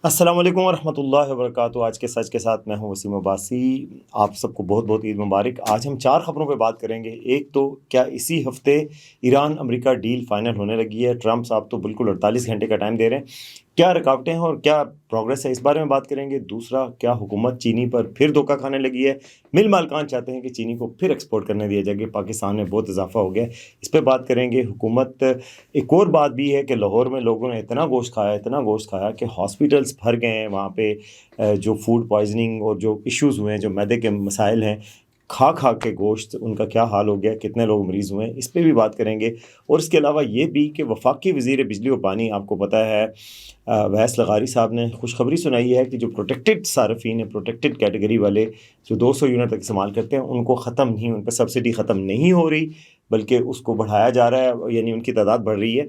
अस्सलाम वालेकुम वरहमतुल्लाहि वबरकातुहू। आज के सच के साथ मैं हूं वसीम अब्बासी। आप सबको बहुत बहुत ईद मुबारक। आज हम चार खबरों पे बात करेंगे। एक तो क्या इसी हफ्ते ईरान अमेरिका डील फाइनल होने लगी है। ट्रंप साहब तो बिल्कुल 48 घंटे का टाइम दे रहे हैं। क्या रुकावटें हैं और क्या प्रोग्रेस है, इस बारे में बात करेंगे। दूसरा, क्या हुकूमत चीनी पर फिर धोखा खाने लगी है। मिल मालकान चाहते हैं कि चीनी को फिर एक्सपोर्ट करने दिया जाएगा। पाकिस्तान में बहुत इजाफा हो गया है, इस पर बात करेंगे। हुकूमत, एक और बात भी है कि लाहौर में लोगों ने इतना गोश्त खाया कि हॉस्पिटल्स भर गए हैं वहाँ पे। जो फूड पॉइजनिंग और जो इश्यूज़ हुए हैं, जो मैदे के मसाइल हैं, खा खा के गोश्त उनका क्या हाल हो गया, कितने लोग मरीज़ हुए हैं, इस पे भी बात करेंगे। और इसके अलावा ये भी कि वफाकी वज़ीर बिजली और पानी, आपको पता है, वैस लगारी साहब ने खुशखबरी सुनाई है कि जो प्रोटेक्टेड सार्फिन है, प्रोटेक्टेड कैटेगरी वाले जो 200 यूनिट तक इस्तेमाल करते हैं, उनको ख़त्म नहीं, उन पर सब्सिडी ख़त्म नहीं हो रही, बल्कि उसको बढ़ाया जा रहा है, यानी उनकी तादाद बढ़ रही है।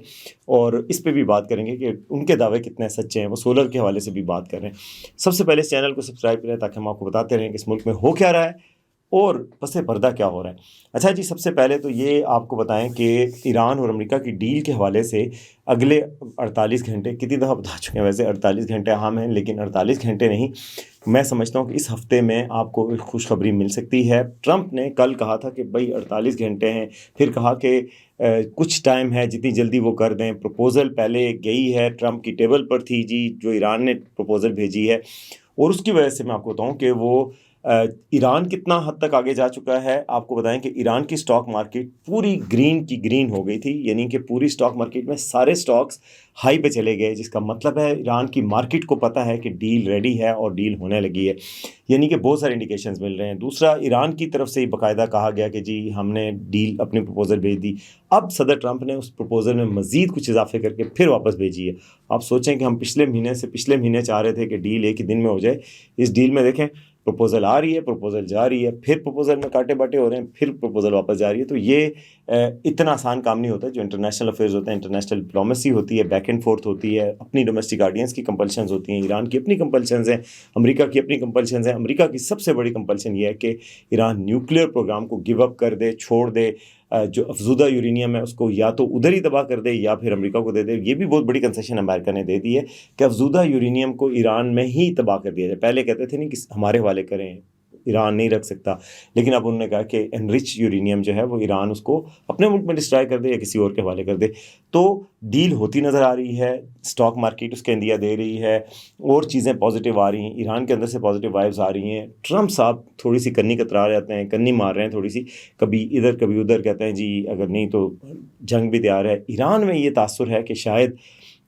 और इस पे भी बात करेंगे कि उनके दावे कितने सच्चे हैं। वो सोलर के हवाले से भी बात कर रहे हैं। सबसे पहले इस चैनल को सब्सक्राइब करें ताकि हम आपको बताते रहें कि इस मुल्क में हो क्या रहा है और पसे पर्दा क्या हो रहा है। अच्छा जी, सबसे पहले तो ये आपको बताएं कि ईरान और अमेरिका की डील के हवाले से अगले 48 घंटे, कितनी दफ़ा बता चुके हैं वैसे, 48 घंटे अहम हैं, लेकिन 48 घंटे नहीं, मैं समझता हूँ कि इस हफ्ते में आपको एक खुशखबरी मिल सकती है। ट्रंप ने कल कहा था कि भाई 48 घंटे हैं, फिर कहा कि कुछ टाइम है, जितनी जल्दी वो कर दें। प्रपोज़ल पहले गई है, ट्रंप की टेबल पर थी जी, जो ईरान ने प्रपोज़ल भेजी है, और उसकी वजह से मैं आपको बताऊं कि वो ईरान कितना हद तक आगे जा चुका है। आपको बताएं कि ईरान की स्टॉक मार्केट पूरी ग्रीन की ग्रीन हो गई थी, यानी कि पूरी स्टॉक मार्केट में सारे स्टॉक्स हाई पे चले गए, जिसका मतलब है ईरान की मार्केट को पता है कि डील रेडी है और डील होने लगी है, यानी कि बहुत सारे इंडिकेशंस मिल रहे हैं। दूसरा, ईरान की तरफ से ही बाकायदा कहा गया कि जी हमने डील, अपनी प्रपोज़ल भेज दी। अब सदर ट्रंप ने उस प्रपोज़ल में मज़ीद कुछ इजाफे करके फिर वापस भेजी है। आप सोचें कि हम पिछले महीने चाह रहे थे कि डील एक ही दिन में हो जाए। इस डील में देखें, प्रपोज़ल आ रही है, प्रपोज़ल जा रही है, फिर प्रपोज़ल में कांटे बांटे हो रहे हैं, फिर प्रपोज़ल वापस जा रही है। तो ये इतना आसान काम नहीं होता। जो इंटरनेशनल अफेयर्स होते हैं, इंटरनेशनल डिप्लोमेसी होती है, बैक एंड फोर्थ होती है, अपनी डोमेस्टिक ऑडियंस की कंपल्शंस होती हैं, ईरान की अपनी कंपल्शंस हैं, अमेरिका की अपनी कंपल्शंस हैं। अमेरिका की सबसे बड़ी कंपल्शन ये है कि ईरान न्यूक्लियर प्रोग्राम को गिव अप कर दे, छोड़ दे। जो अफजूदा यूरेनियम है उसको या तो उधर ही तबाह कर दे या फिर अमेरिका को दे दे। ये भी बहुत बड़ी कंसेशन अमेरिका ने दे दी है कि अफजूदा यूरेनियम को ईरान में ही तबाह कर दिया जाए। पहले कहते थे नहीं कि हमारे हवाले करें, ईरान नहीं रख सकता, लेकिन अब उन्होंने कहा कि एनरिच यूरेनियम जो है वो ईरान उसको अपने मुल्क में डिस्ट्रॉय कर दे या किसी और के हवाले कर दे। तो डील होती नज़र आ रही है, स्टॉक मार्केट उसके इंदिया दे रही है, और चीज़ें पॉजिटिव आ रही हैं, ईरान के अंदर से पॉजिटिव वाइब्स आ रही हैं। ट्रंप साहब थोड़ी सी कन्नी कतरा जाते हैं, कन्नी मार रहे हैं थोड़ी सी, कभी इधर कभी उधर, कहते हैं जी अगर नहीं तो जंग भी तैयार है। ईरान में ये तासुर है कि शायद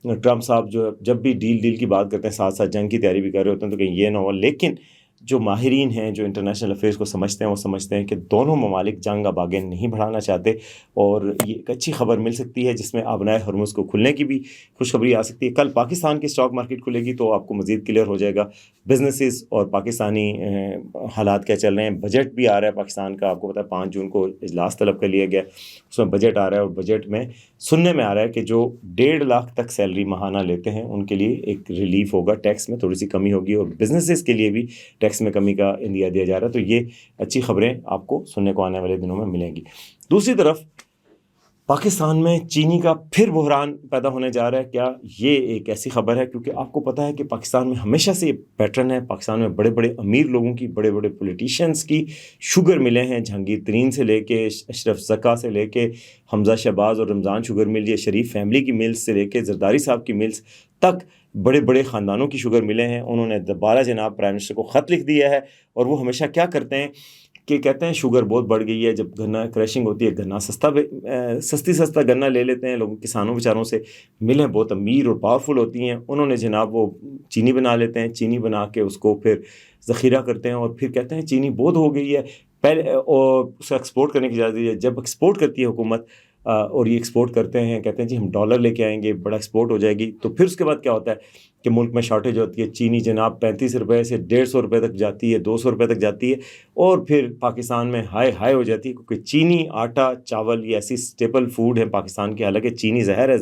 ट्रंप साहब जो जब भी डील की बात करते हैं, साथ साथ जंग की तैयारी भी कर रहे होते हैं, तो कहीं ये ना हो। लेकिन जो माहिरीन हैं, जो इंटरनेशनल अफेयर्स को समझते हैं, वो समझते हैं कि दोनों ममालिक जंग अब आगे नहीं बढ़ाना चाहते, और ये एक अच्छी खबर मिल सकती है जिसमें आबनाए हरमुज़ को खुलने की भी खुशखबरी आ सकती है। कल पाकिस्तान की स्टॉक मार्केट खुलेगी तो आपको मज़ीद क्लियर हो जाएगा बिजनेसेस और पाकिस्तानी हालात क्या चल रहे हैं। बजट भी आ रहा है पाकिस्तान का, आपको पता है 5 जून को इजलास तलब कर लिया गया, उसमें बजट आ रहा है, और बजट में सुनने में आ रहा है कि जो 1.5 लाख तक सैलरी माहाना लेते हैं उनके लिए एक रिलीफ होगा, टैक्स में थोड़ी सी कमी होगी, और बिजनेसेस के लिए भी टैक्स में कमी का इंदिया दिया जा रहा है। तो ये अच्छी खबरें आपको सुनने को आने वाले दिनों में मिलेंगी। दूसरी तरफ पाकिस्तान में चीनी का फिर बहरान पैदा होने जा रहा है। क्या ये एक ऐसी खबर है, क्योंकि आपको पता है कि पाकिस्तान में हमेशा से ये पैटर्न है, पाकिस्तान में बड़े बड़े अमीर लोगों की, बड़े बड़े पॉलिटिशियंस की शुगर मिलें हैं, जहांगीर तरीन से लेके अशरफ ज़का से लेके हमजा शहबाज और रमज़ान शुगर मिल, या शरीफ फैमिली की मिल्स से लेके जरदारी साहब की मिल्स तक, बड़े बड़े ख़ानदानों की शुगर मिले हैं। उन्होंने दोबारा जनाब प्राइम मिनिस्टर को ख़त लिख दिया है, और वो हमेशा क्या करते हैं कि कहते हैं शुगर बहुत बढ़ गई है, जब गन्ना क्रशिंग होती है, गन्ना सस्ता गन्ना ले लेते हैं लोगों, किसानों बेचारों से। मिलें बहुत अमीर और पावरफुल होती हैं, उन्होंने जनाब वो चीनी बना लेते हैं, चीनी बना के उसको फिर ज़ख़ीरा करते हैं, और फिर कहते हैं चीनी बहुत हो गई है पहले, और उसे एक्सपोर्ट करने की इजाज़त दी है। जब एक्सपोर्ट करती है हुकूमत, और ये एक्सपोर्ट करते हैं, कहते हैं जी हम डॉलर लेके आएंगे, बड़ा एक्सपोर्ट हो जाएगी, तो फिर उसके बाद क्या होता है कि मुल्क में शॉर्टेज होती है। चीनी जनाब 35 रुपये से 150 रुपये तक जाती है, 200 रुपये तक जाती है, और फिर पाकिस्तान में हाई हाई हो जाती है, क्योंकि चीनी, आटा, चावल ये ऐसी स्टेपल फूड है पाकिस्तान की। हालांकि चीनी जहर है,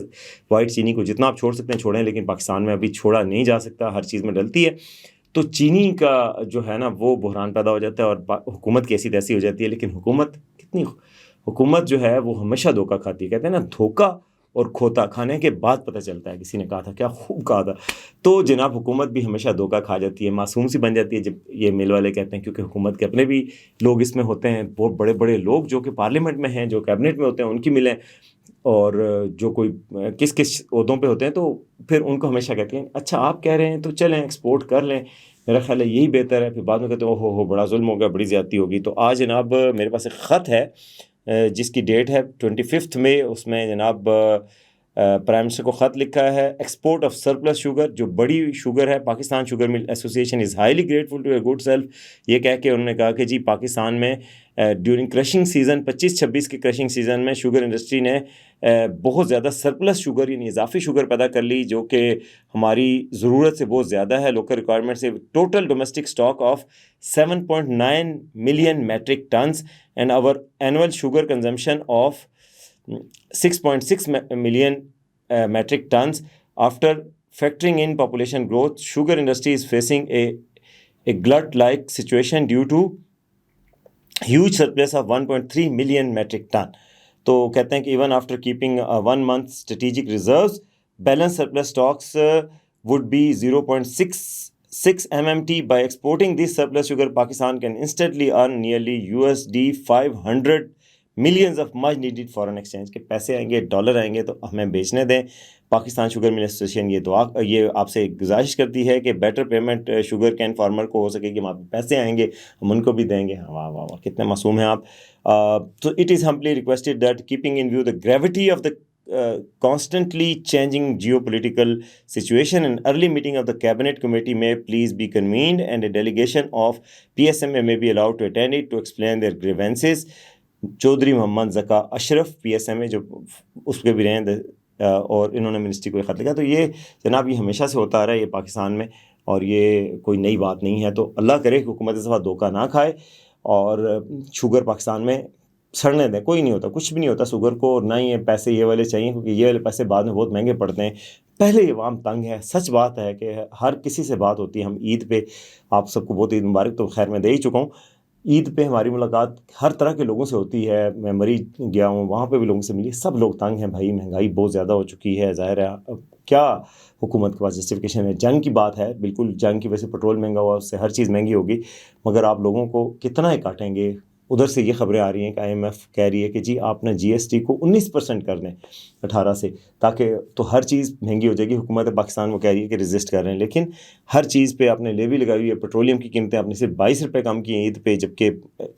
वाइट चीनी को जितना आप छोड़ सकते हैं छोड़ें, लेकिन पाकिस्तान में अभी छोड़ा नहीं जा सकता, हर चीज़ में डलती है। तो चीनी का जो है ना वो बहरान पैदा हो जाता है, और हुकूमत की ऐसी तैसी हो जाती है। लेकिन हुकूमत जो है वो हमेशा धोखा खाती है। कहते हैं ना, धोखा और खोता खाने के बाद पता चलता है। किसी ने कहा था, क्या खूब कहा था। तो जनाब हुकूमत भी हमेशा धोखा खा जाती है, मासूम सी बन जाती है जब ये मिल वाले कहते हैं, क्योंकि हुकूमत के अपने भी लोग इसमें होते हैं, बहुत बड़े बड़े लोग जो कि पार्लियामेंट में हैं, जो कैबिनेट में होते हैं, उनकी मिलें, और जो कोई किस किस ओहदों पे होते हैं, तो फिर उनको हमेशा कहते हैं अच्छा आप कह रहे हैं तो चलें एक्सपोर्ट कर लें, मेरा ख्याल है यही बेहतर है। फिर बाद में कहते हैं ओहो हो बड़ा जुल्म हो गया, बड़ी ज़्यादती होगी। तो आज जनाब मेरे पास एक ख़त है जिसकी डेट है 25 मई। उसमें जनाब प्राइम मिनिस्टर को ख़त लिखा है, एक्सपोर्ट ऑफ सरप्लस शुगर, जो बड़ी शुगर है, Pakistan sugar mill association is highly grateful to your good self. ये कह के उन्होंने कहा कि जी पाकिस्तान में ड्यूरिंग क्रशिंग सीज़न 25-26 के क्रशिंग सीज़न में शुगर इंडस्ट्री ने बहुत ज़्यादा सरप्लस शुगर यानी इजाफी शुगर पैदा कर ली, जो कि हमारी ज़रूरत से बहुत ज़्यादा है, लोकल रिक्वायरमेंट से। Total domestic stock of 7.9 million metric tons and our annual sugar consumption of 6.6 million metric tons. After factoring in population growth, sugar industry is facing a glut-like situation due to huge surplus of 1.3 million metric ton. तो कहते हैं कि even after keeping 1 month strategic reserves, balance surplus stocks would be 0.66 MMT. By exporting this surplus sugar, Pakistan can instantly earn nearly USD 500 millions of much needed foreign exchange के पैसे आएंगे, dollar आएंगे, तो हमें बेचने दें। पाकिस्तान शुगर मिल एसोसिएशन ये आपसे गुजारिश करती है कि better payment sugar cane farmer को हो सके, कि वहाँ पे पैसे आएंगे हम उनको भी देंगे। वाह वाह वाह, कितने मासूम हैं आप। तो it is humbly requested that keeping in view the gravity of the constantly changing geopolitical situation, an early meeting of the cabinet committee may please be convened and a delegation of PSMA may be allowed to attend it to explain their grievances. Chaudhry Mohammad Zaka Ashraf PSMA जो उसके भी रहे और इन्होंने ministry को ख़त लिखा। तो ये जनाब ये हमेशा से होता आ रहा है ये पाकिस्तान में, और ये कोई नई बात नहीं है। तो अल्लाह करे कि हुकूमत इस दफ़ा धोखा ना खाए और शुगर पाकिस्तान में सड़ने दें। कोई नहीं होता, कुछ भी नहीं होता शुगर को, और ना ही ये पैसे ये वाले चाहिए, क्योंकि ये वाले पैसे बाद में बहुत महंगे पड़ते हैं। पहले ये अवाम तंग है। सच बात है कि हर किसी से बात होती है। हम ईद पे आप सबको बहुत ईद मुबारक तो खैर मैं दे ही चुका हूँ। ईद पे हमारी मुलाकात हर तरह के लोगों से होती है। मैं मरी गया हूँ, वहाँ पे भी लोगों से मिली, सब लोग तंग हैं भाई, महंगाई बहुत ज़्यादा हो चुकी है। ज़ाहिर है अब क्या हुकूमत के पास जस्टिफिकेशन है। जंग की बात है, बिल्कुल जंग की वजह से पेट्रोल महंगा हुआ, उससे हर चीज़ महंगी होगी, मगर आप लोगों को कितना ही काटेंगे। उधर से ये खबरें आ रही हैं कि IMF कह रही है कि जी आपने GST को 19% कर दें 18 से, ताकि तो हर चीज़ महंगी हो जाएगी। हुकूमत पाकिस्तान वो कह रही है कि रेजिस्ट कर रहे हैं, लेकिन हर चीज़ पे आपने लेवी लगाई हुई है। पेट्रोलियम की कीमतें आपने सिर्फ 22 रुपये कम की हैं ईद पे, जबकि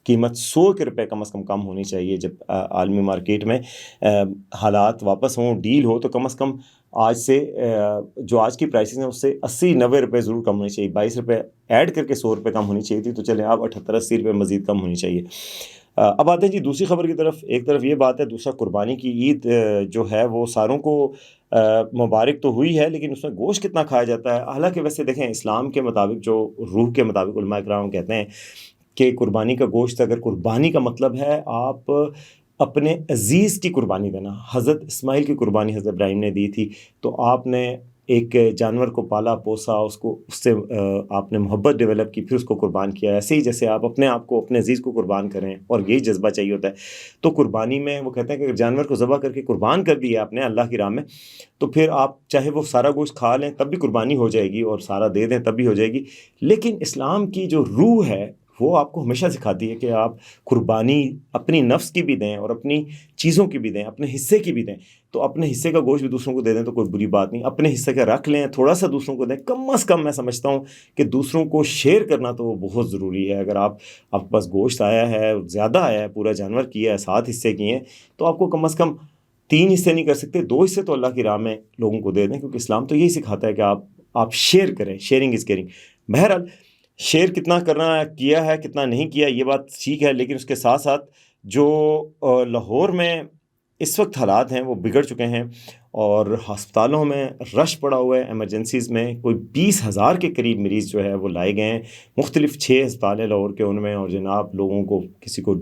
कीमत 100 के रुपये कम अज़ कम होनी चाहिए। जब आलमी मार्केट में हालात वापस हों, डील हो, तो कम अज़ कम आज से जो आज की प्राइसेस हैं उससे 80-90 रुपये ज़रूर कम होनी चाहिए। 22 रुपये ऐड करके 100 रुपये कम होनी चाहिए थी, तो चलें अब 78-80 रुपये मज़ीद कम होनी चाहिए। अब आते हैं जी दूसरी खबर की तरफ। एक तरफ ये बात है, दूसरा कुर्बानी की ईद जो है वो सारों को मुबारक तो हुई है, लेकिन उसमें गोश्त कितना खाया जाता है। हालांकि वैसे देखें, इस्लाम के मुताबिक, जो रूह के मुताबिक उलमा इकराम कहते हैं कि कुर्बानी का गोश्त, अगर कुर्बानी का मतलब है आप अपने अजीज़ की कुर्बानी देना, हज़रत इस्माइल की कुर्बानी हज़रत इब्राहिम ने दी थी, तो आपने एक जानवर को पाला पोसा, उसको उससे आपने मोहब्बत डेवलप की, फिर उसको कुर्बान किया। ऐसे ही जैसे आप अपने आप को, अपने अजीज़ को कुर्बान करें, और यही जज्बा चाहिए होता है। तो कुर्बानी में वो कहते हैं कि अगर जानवर को ज़बह करके कुर्बान कर दिया आपने अल्लाह की राह में, तो फिर आप चाहे वो सारा गोश्त खा लें तब भी कुर्बानी हो जाएगी, और सारा दे दें तब भी हो जाएगी। लेकिन इस्लाम की जो रूह है वो आपको हमेशा सिखाती है कि आप कुर्बानी अपनी नफ्स की भी दें और अपनी चीज़ों की भी दें, अपने हिस्से की भी दें। तो अपने हिस्से का गोश्त भी दूसरों को दे दें तो कोई बुरी बात नहीं, अपने हिस्से का रख लें, थोड़ा सा दूसरों को दें। कम अज़ कम मैं समझता हूँ कि दूसरों को शेयर करना तो बहुत ज़रूरी है। अगर आपके पास गोश्त आया है, ज़्यादा आया है, पूरा जानवर किया है, 7 हिस्से किए हैं, तो आपको कम अज़ कम 3 हिस्से नहीं कर सकते, 2 हिस्से तो अल्लाह की राह में लोगों को दे दें, क्योंकि इस्लाम तो यही सिखाता है कि आप शेयर करें। Sharing is caring. बहरहाल शेयर कितना करना किया है, कितना नहीं किया, ये बात ठीक है, लेकिन उसके साथ साथ जो लाहौर में इस वक्त हालात हैं वो बिगड़ चुके हैं, और अस्पतालों में रश पड़ा हुआ है। एमरजेंसीज़ में कोई 20,000 के करीब मरीज़ जो है वो लाए गए हैं। मुख्तलिफ 6 अस्पताल है लाहौर के, उनमें और जनाब लोगों को किसी को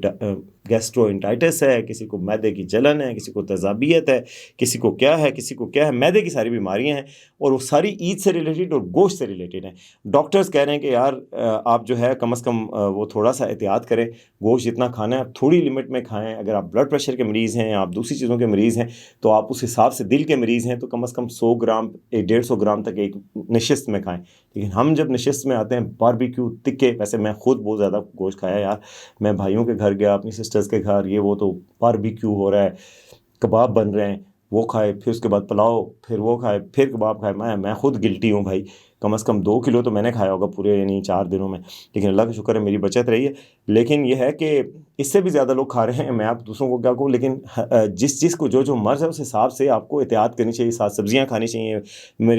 गैस्ट्रोइंटाइटिस है, किसी को मैदे की जलन है, किसी को तेज़ाबियत है, किसी को क्या है, किसी को क्या है। मैदे की सारी बीमारियां हैं और वो सारी ईद से रिलेटेड और गोश्त से रिलेटेड हैं। डॉक्टर्स कह रहे हैं कि यार आप जो है कम से कम वो थोड़ा सा एहतियात करें, गोश्त जितना खाना है आप थोड़ी लिमिट में खाएं। अगर आप ब्लड प्रेशर के मरीज़ हैं, आप दूसरी चीज़ों के मरीज़ हैं, तो आप उस हिसाब से, दिल के मरीज़ हैं तो कम से कम 100 ग्राम 150 ग्राम तक एक नशिस्त में खाएं। लेकिन हम जब नशिस्त में आते हैं, बारबेक्यू तिक्के, वैसे मैं खुद बहुत ज़्यादा गोश्त खाया यार। मैं भाइयों के घर गया, अपनी सिस्टर्स के घर, ये वो, तो बारबेक्यू हो रहा है, कबाब बन रहे हैं, वो खाए, फिर उसके बाद पुलाव, फिर वो खाए, फिर कबाब खाए। मैं खुद गिल्टी हूँ भाई, कम से कम 2 किलो तो मैंने खाया होगा पूरे यानी 4 दिनों में। लेकिन अल्लाह का शुक्र है मेरी बचत रही है। लेकिन यह है कि इससे भी ज़्यादा लोग खा रहे हैं, मैं आप दूसरों को क्या कहूँ। लेकिन जिस को जो मर्ज़ है उस हिसाब से आपको एहतियात करनी चाहिए, साथ सब्ज़ियाँ खानी चाहिए।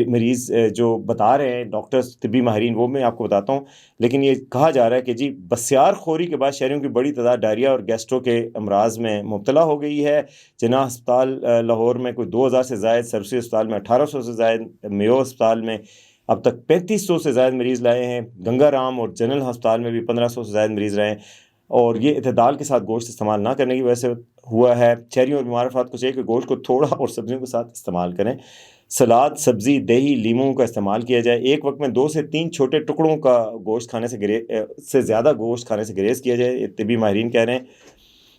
मरीज़ जो बता रहे हैं डॉक्टर्स, तिब्बी माहिरीन, वो मैं आपको बताता हूँ। लेकिन ये कहा जा रहा है कि जी बसियार खोरी के बाद शहरियों की बड़ी तादाद डायरिया और गैस्ट्रो के अमराज में मुब्तला हो गई है। जिन्ना अस्पताल लाहौर में कोई 2000 से ज़ायद, सरसी अस्पताल में 1800 से ज़ायद, मेयो अस्पताल में अब तक 3500 से ज़ायद मरीज़ लाए हैं। गंगाराम और जनरल अस्पताल में भी 1500 से ज़ायद मरीज़ रहे हैं। और ये इतदाल के साथ गोश्त इस्तेमाल ना करने की वजह से हुआ है। शहरियों और बीमार अफराद को चाहिए कि गोश्त को थोड़ा और सब्जियों के साथ इस्तेमाल करें। सलाद, सब्ज़ी, दही, लीमू का इस्तेमाल किया जाए। एक वक्त में 2 से 3 छोटे टुकड़ों का गोश्त खाने से ज़्यादा गोश्त खाने से गुरेज किया जाए, ये तिब्बी माहिरीन कह रहे हैं।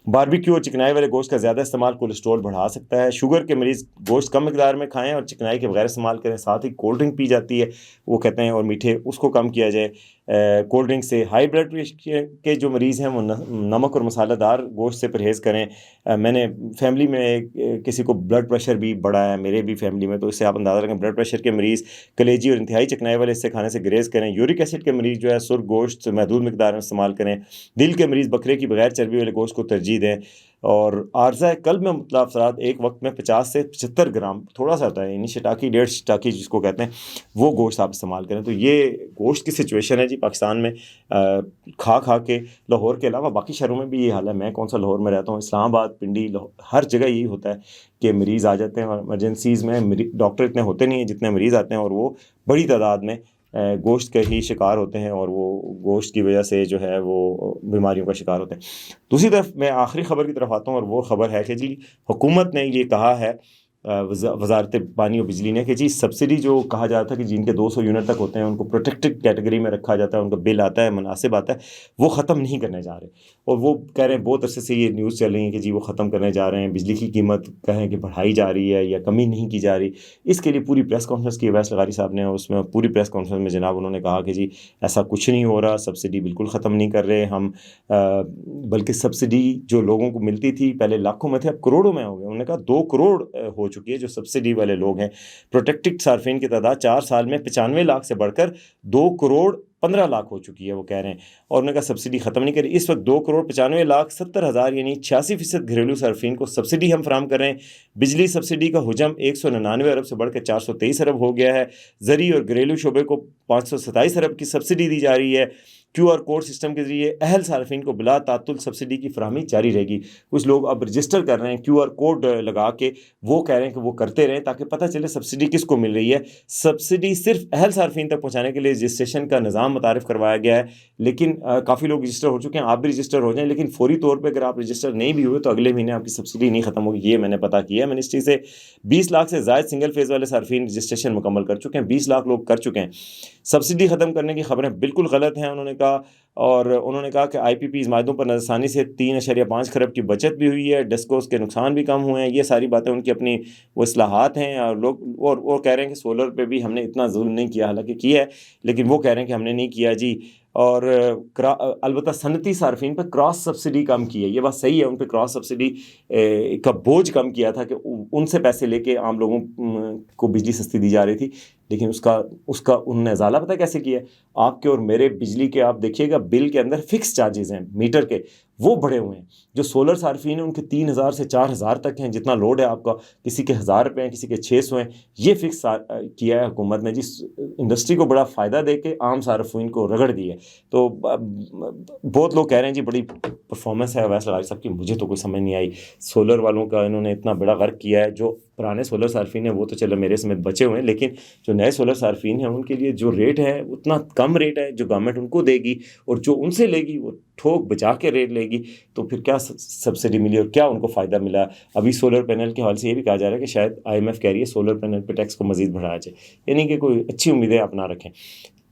बारबेक्यू और चिकनाई वाले गोश्त का ज़्यादा इस्तेमाल कोलेस्ट्रॉल बढ़ा सकता है। शुगर के मरीज़ गोश्त कम मिकदार में खाएं और चिकनाई के बगैर इस्तेमाल करें। साथ ही कोल्ड ड्रिंक पी जाती है वो कहते हैं, और मीठे, उसको कम किया जाए। कोल्ड ड्रिंक से हाई ब्लड प्रेशर के जो मरीज़ हैं वो नमक और मसालेदार गोश्त से परहेज़ करें। मैंने फैमिली में किसी को ब्लड प्रेशर भी बढ़ा है, मेरे भी फैमिली में, तो इससे आप अंदाज़ा लगाएं। ब्लड प्रेशर के मरीज़ कलेजी और इंतहाई चिकनाई वाले हिस्से खाने से गुरेज करें। यूरिक एसिड के मरीज़ जो है सुर्ख गोश्त महदूद मिकदार में इस्तेमाल करें। दिल के मरीज़ बकरे की बगैर चर्बी वाले गोश्त को तरजीह दें। और आर्ज़ा कल्ब में मुब्तला अफराद एक वक्त में 50 से 75 ग्राम, थोड़ा सा होता है यानी शटाकी, 1.5 शटाकी जिसको कहते हैं, वो गोश्त आप इस्तेमाल करें। तो ये गोश्त की सिचुएशन है जी पाकिस्तान में। खा के, लाहौर के अलावा बाकी शहरों में भी ये हाल है। मैं कौन सा लाहौर में रहता हूँ, इस्लामाबाद, पिंडी, हर जगह यही होता है कि मरीज़ आ जाते हैं और इमरजेंसीज़ में डॉक्टर इतने होते नहीं हैं जितने मरीज़ आते हैं, और वो बड़ी तादाद में गोश्त के ही शिकार होते हैं और वो गोश्त की वजह से जो है वो बीमारियों का शिकार होते हैं। दूसरी तरफ मैं आखिरी ख़बर की तरफ आता हूँ, और वो ख़बर है कि जी हुकूमत ने ये कहा है, वज़ारत पानी और बिजली ने, कि जी सब्सिडी जो कहा जाता है कि जिनके 200 यूनिट तक होते हैं उनको प्रोटेक्टेड कैटेगरी में रखा जाता है, उनका बिल आता है, मुनासिब आता है, वो ख़त्म नहीं करने जा रहे। और वो कह रहे हैं, बहुत अरसे से ये न्यूज़ चल रही है कि जी वो ख़त्म करने जा रहे हैं। बिजली की कीमत कहें कि बढ़ाई जा रही है या कमी नहीं की जा रही। इसके लिए पूरी प्रेस कॉन्फ्रेंस की अवैस लगारी साहब ने, उसमें पूरी प्रेस कॉन्फ्रेंस में जनाब उन्होंने कहा कि जी ऐसा कुछ नहीं हो रहा, सब्सिडी बिल्कुल ख़त्म नहीं कर रहे हम, बल्कि सब्सिडी जो लोगों को मिलती थी पहले लाखों में थे, अब करोड़ों में हो गए। उन्होंने कहा 2 करोड़ हो चुकी है जो सब्सिडी वाले लोग हैं। प्रोटेक्टेड सार्फिन की तादाद 4 साल में 95 लाख से बढ़कर 2 करोड़ 15 लाख हो चुकी है, वो कह रहे हैं। और उन्होंने कहा सब्सिडी ख़त्म नहीं करी। इस वक्त 2 करोड़ 95 लाख 70 हज़ार यानी 86% घरेलू सार्फिन को सब्सिडी हम फराम कर रहे हैं। बिजली सब्सिडी का हुजम 199 अरब से बढ़कर 423 अरब हो गया है। ज़री और घरेलू शोबे को 527 अरब की सब्सिडी दी जा रही है। QR कोड सिस्टम के जरिए अहल सार्फिन को बिला तातुल सब्सिडी की फराहमी जारी रहेगी। कुछ लोग अब रजिस्टर कर रहे हैं QR कोड लगा के, वो कह रहे हैं कि वो करते रहें ताकि पता चले सब्सिडी किसको मिल रही है। सब्सिडी सिर्फ अहल सार्फिन तक पहुँचाने के लिए रजिस्ट्रेशन का निज़ाम मुतारिफ करवाया गया है। लेकिन काफ़ी लोग रजिस्टर हो चुके हैं, आप भी रजिस्टर हो जाएँ। लेकिन फौरी तौर पर अगर आप रजिस्टर नहीं भी हुए तो अगले महीने आपकी सब्सिडी नहीं ख़त्म होगी। ये मैंने पता किया है मिनिस्ट्री से। 20 लाख से ज़ायद सिंगल फेज़ वाले सार्फिन रजिस्ट्रेशन मुकम्मल कर चुके हैं। 20 लाख लोग कर चुके हैं। सब्सिडी ख़त्म करने की खबरें बिल्कुल गलत हैं, उन्होंने कहा। और उन्होंने कहा कि IPPs मायदों पर नज़रसानी से 3.5 खरब की बचत भी हुई है, डिस्कोस के नुकसान भी कम हुए हैं। ये सारी बातें उनकी अपनी वो इस्लाहात हैं। और लोग और कह रहे हैं कि सोलर पे भी हमने इतना जुल्म नहीं किया, हालांकि किया है, लेकिन वो कह रहे हैं कि हमने नहीं किया जी। और अलबत्ता सनती सार्फिन पर क्रॉस सब्सिडी कम की है, ये बात सही है। उन पर क्रॉस सब्सिडी का बोझ कम किया था कि उनसे पैसे लेके आम लोगों को बिजली सस्ती दी जा रही थी। लेकिन उसका उन्होंने अजाला पता कैसे किया है? आपके और मेरे बिजली के आप देखिएगा बिल के अंदर फिक्स चार्जेस हैं मीटर के, वो बढ़े हुए हैं। जो सोलर सार्फिन है उनके 3,000 से 4,000 तक हैं, जितना लोड है आपका, किसी के 1,000 रुपये हैं, किसी के 600 हैं। ये फिक्स किया है हुकूमत ने, जिस इंडस्ट्री को बड़ा फ़ायदा दे के आम सार्फिन को रगड़ दिया है। तो बहुत लोग कह रहे हैं जी बड़ी परफॉर्मेंस है अवैस लड़ाई सबकी, मुझे तो कोई समझ नहीं आई। सोलर वालों का इन्होंने इतना बड़ा गर्क किया है। जो पुराने सोलर सार्फिन है वो तो चलो मेरे समेत बचे हुए हैं, लेकिन जो नए सोलर सार्फिन हैं उनके लिए जो रेट है उतना कम रेट है जो गवर्नमेंट उनको देगी, और जो उनसे लेगी वो ठोक बचा के रेट लेगी। तो फिर क्या सब्सिडी मिली और क्या उनको फ़ायदा मिला? अभी सोलर पैनल के हवाले से ये भी कहा जा रहा है कि शायद IMF कह रही है सोलर पैनल पे टैक्स को मज़ीद बढ़ाया जाए, यानी कि कोई अच्छी उम्मीदें आप ना रखें।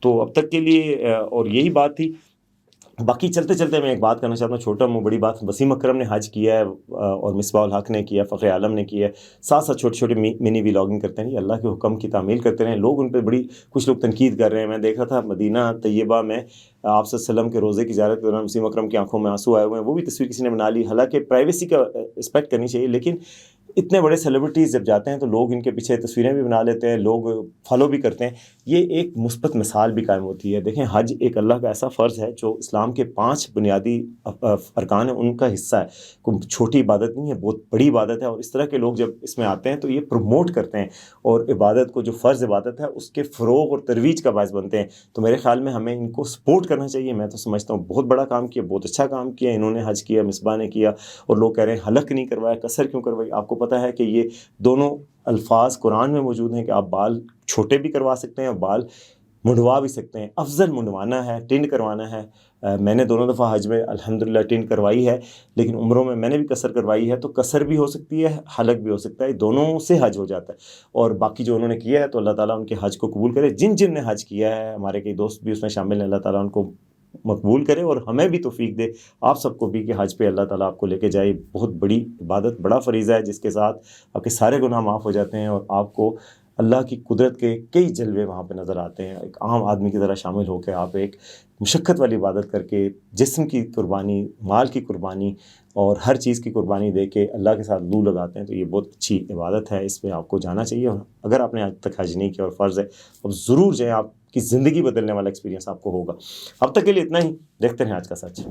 तो अब तक के लिए और यही बात थी। बाकी चलते चलते मैं एक बात करना चाहता हूँ, छोटा मुँह बड़ी बात। वसीम अकरम ने हज किया है और मिसबाह उल हक ने किया, फ़ख्र आलम ने किया है। साथ साथ छोटे छोटे मिनी व्लॉगिंग करते हैं, ये अल्लाह के हुक्म की तामील करते रहें। लोग उन पर बड़ी, कुछ लोग तनकीद कर रहे हैं। मैं देख रहा था मदीना तैयबा में आप सल्लम के रोज़े की ज़ियारत के दौरान वसीम अकरम की आंखों में आंसू आए हुए हैं। वो भी तस्वीर किसी ने बना ली। हालांकि प्राइवेसी का रिस्पेक्ट करनी चाहिए, लेकिन इतने बड़े सेलिब्रिटीज़ जब जाते हैं तो लोग इनके पीछे तस्वीरें भी बना लेते हैं, लोग फॉलो भी करते हैं। ये एक मुस्बत मिसाल भी कायम होती है। देखें, हज एक अल्लाह का ऐसा फ़र्ज़ है जो इस्लाम के 5 बुनियादी अरकान हैं उनका हिस्सा है। कोई छोटी इबादत नहीं है, बहुत बड़ी इबादत है। और इस तरह के लोग जब इसमें आते हैं तो ये प्रमोट करते हैं और इबादत को, जो फ़र्ज़ इबादत है उसके फ़रोग़ और तरवीज का बायस बनते हैं। तो मेरे ख़्याल में हमें इनको सपोर्ट करना चाहिए। मैं तो समझता हूँ बहुत बड़ा काम किया, बहुत अच्छा काम किया इन्होंने, हज किया, मिसबा ने किया। और लोग कह रहे हैं हलक नहीं करवाया, कसर क्यों करवाई? आपको पता है कि ये दोनों अल्फाज कुरान में मौजूद हैं कि आप बाल छोटे भी करवा सकते हैं और बाल मुंडवा भी सकते हैं। अफजल मुंडवाना है, टिंड करवाना है। मैंने दोनों दफ़ा हज में अल्हम्दुलिल्लाह टिंड करवाई है, लेकिन उम्रों में मैंने भी कसर करवाई है। तो कसर भी हो सकती है, हलक भी हो सकता है, दोनों से हज हो जाता है। और बाकी जो उन्होंने किया है तो अल्लाह ताला उनके हज को कबूल करे। जिन जिन ने हज किया है, हमारे कई दोस्त भी उसमें शामिल हैं, अल्लाह ताला उनको मकबूल करे और हमें भी तौफीक दे, आप सबको भी, कि हज पे अल्लाह ताला आपको लेके जाए। बहुत बड़ी इबादत, बड़ा फ़रीज़ा है जिसके साथ आपके सारे गुनाह माफ़ हो जाते हैं और आपको अल्लाह की कुदरत के कई जलवे वहाँ पे नज़र आते हैं। एक आम आदमी की तरह शामिल होकर आप एक मुशक्क़त वाली इबादत करके जिस्म की कुर्बानी, माल की कुर्बानी और हर चीज़ की कुर्बानी दे के अल्लाह के साथ लू लगाते हैं। तो ये बहुत अच्छी इबादत है, इसमें आपको जाना चाहिए। और अगर आपने आज तक हज नहीं किया और फ़र्ज़ है, अब ज़रूर जाएँ, आपकी ज़िंदगी बदलने वाला एक्सपीरियंस आपको होगा। अब तक के लिए इतना ही, देखते हैं आज का सच।